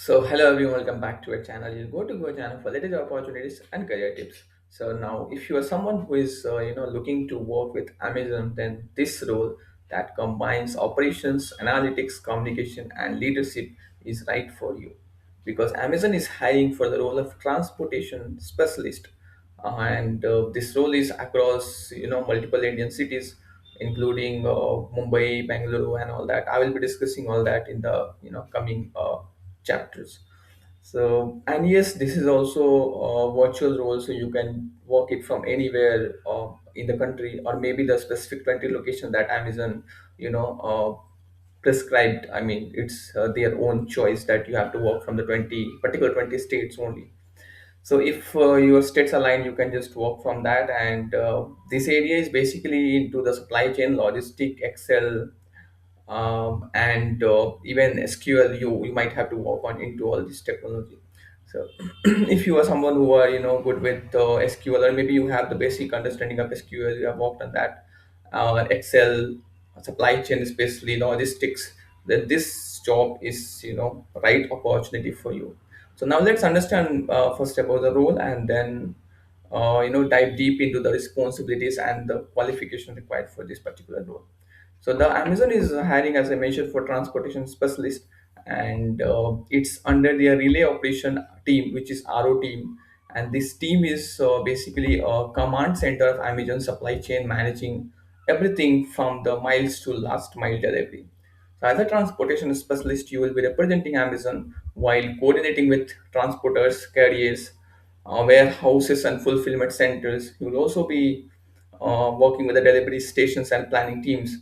So hello everyone, welcome back to our channel. You go to our channel for latest opportunities and career tips. So now, if you are someone who is looking to work with Amazon, then this role that combines operations, analytics, communication, and leadership is right for you, because Amazon is hiring for the role of transportation specialist, and this role is across multiple Indian cities, including Mumbai, Bengaluru, and all that. I will be discussing all that in the coming chapters. So, and yes, this is also a virtual role, so you can work it from anywhere in the country, or maybe the specific 20 location that Amazon you know prescribed. I mean, it's their own choice that you have to work from the 20 particular 20 states only. So if your states align, you can just work from that. And this area is basically into the supply chain, logistic, Excel, and even SQL. You might have to work on into all this technology. So if you are someone who are good with SQL, or maybe you have the basic understanding of SQL, you have worked on that, Excel, supply chain, especially logistics, then this job is right opportunity for you. So now let's understand first about the role, and then dive deep into the responsibilities and the qualification required for this particular role. So the Amazon is hiring, as I mentioned, for transportation specialist, and it's under their relay operation team, which is RO team. And this team is basically a command center of Amazon supply chain, managing everything from the miles to last mile delivery. So as a transportation specialist, you will be representing Amazon while coordinating with transporters, carriers, warehouses, and fulfillment centers. You will also be working with the delivery stations and planning teams.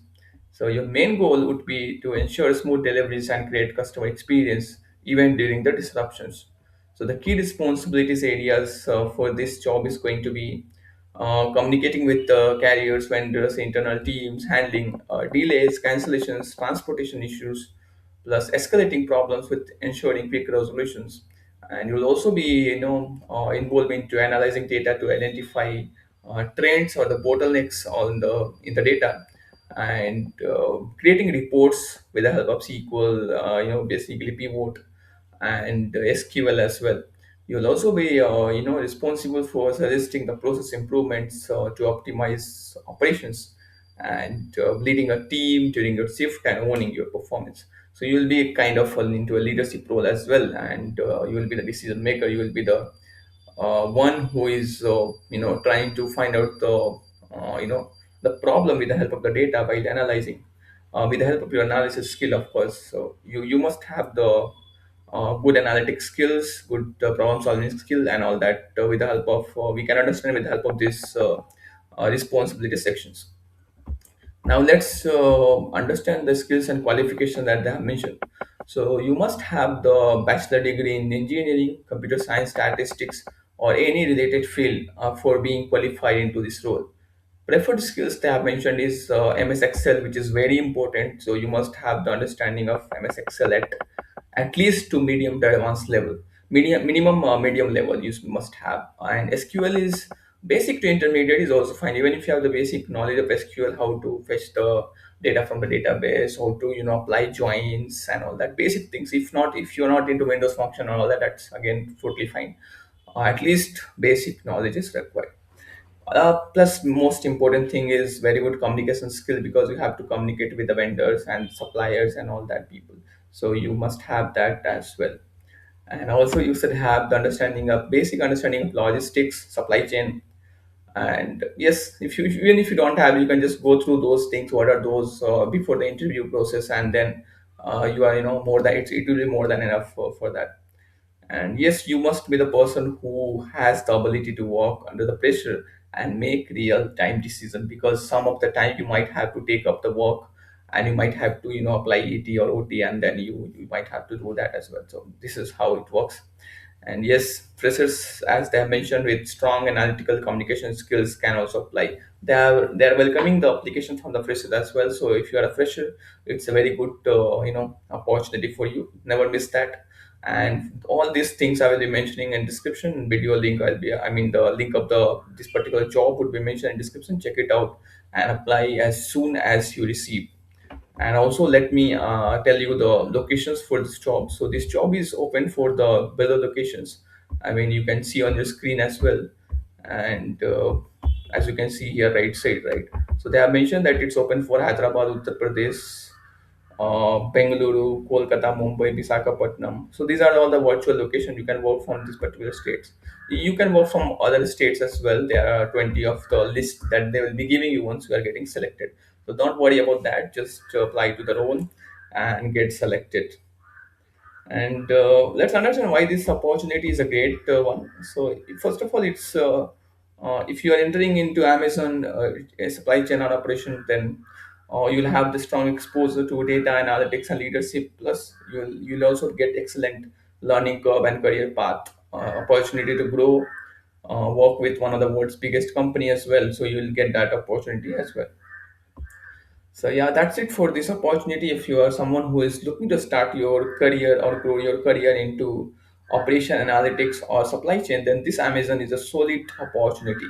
So your main goal would be to ensure smooth deliveries and create customer experience even during the disruptions. So the key responsibilities areas for this job is going to be communicating with carriers, vendors, internal teams, handling delays, cancellations, transportation issues, plus escalating problems with ensuring quick resolutions. And you'll also be involved into analyzing data to identify trends or the bottlenecks on the in the data, and creating reports with the help of SQL, basically pivot and SQL as well. You'll also be responsible for suggesting the process improvements to optimize operations, and leading a team during your shift and owning your performance. So you will be kind of into a leadership role as well, and you will be the decision maker. You will be the one who is trying to find out the problem with the help of the data while analyzing, with the help of your analysis skill, of course. So you must have the good analytic skills, good problem solving skill, and all that, with the help of we can understand with the help of this responsibility sections. Now let's understand the skills and qualification that they have mentioned. So you must have the bachelor degree in engineering, computer science, statistics, or any related field for being qualified into this role. Preferred skills they have mentioned is MS Excel, which is very important. So you must have the understanding of MS Excel at least to medium to advanced level. Minimum medium level you must have. And SQL is basic to intermediate is also fine. Even if you have the basic knowledge of SQL, how to fetch the data from the database, how to apply joins and all that basic things. If not, if you're not into Windows function and all that, that's again totally fine. At least basic knowledge is required. Plus, most important thing is very good communication skill, because you have to communicate with the vendors and suppliers and all that people. So you must have that as well. And also, you should have the understanding of basic understanding of logistics, supply chain. And yes, if you even if you don't have, you can just go through those things. What are those before the interview process, and then you are more than it will be more than enough for that. And yes, you must be the person who has the ability to work under the pressure and make real time decision, because some of the time you might have to take up the work, and you might have to apply ET or OT, and then you might have to do that as well. So this is how it works. And yes, freshers, as they have mentioned, with strong analytical communication skills can also apply. They are welcoming the application from the freshers as well. So if you are a fresher, it's a very good opportunity for you. Never miss that. And all these things I will be mentioning in description. Video link I mean the link of the this particular job would be mentioned in description. Check it out and apply as soon as you receive. And also let me tell you the locations for this job. So this job is open for the below locations. I mean, you can see on your screen as well. And as you can see here, right side, right. So they have mentioned that it's open for Hyderabad, Uttar Pradesh, Bengaluru, Kolkata, Mumbai, Visakhapatnam. So these are all the virtual locations you can work from these particular states. You can work from other states as well. There are 20 of the list that they will be giving you once you are getting selected. So don't worry about that. Just apply to the role and get selected. And let's understand why this opportunity is a great one. So first of all, it's if you are entering into Amazon a supply chain or operation, then you'll have the strong exposure to data analytics and leadership. Plus, you'll also get excellent learning curve and career path, opportunity to grow, work with one of the world's biggest company as well. So you'll get that opportunity as well. So yeah, that's it for this opportunity. If you are someone who is looking to start your career or grow your career into operation analytics or supply chain, then this Amazon is a solid opportunity.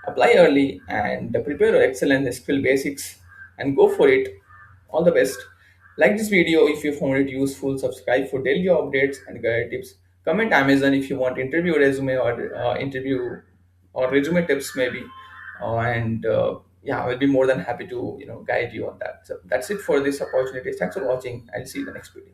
Apply early and prepare your excellent skill basics and go for it. All the best. Like this video if you found it useful. Subscribe for daily updates and career tips. Comment Amazon if you want interview resume or interview or resume tips maybe. And yeah, I will be more than happy to guide you on that. So that's it for this opportunity. Thanks for watching. I'll see you in the next video.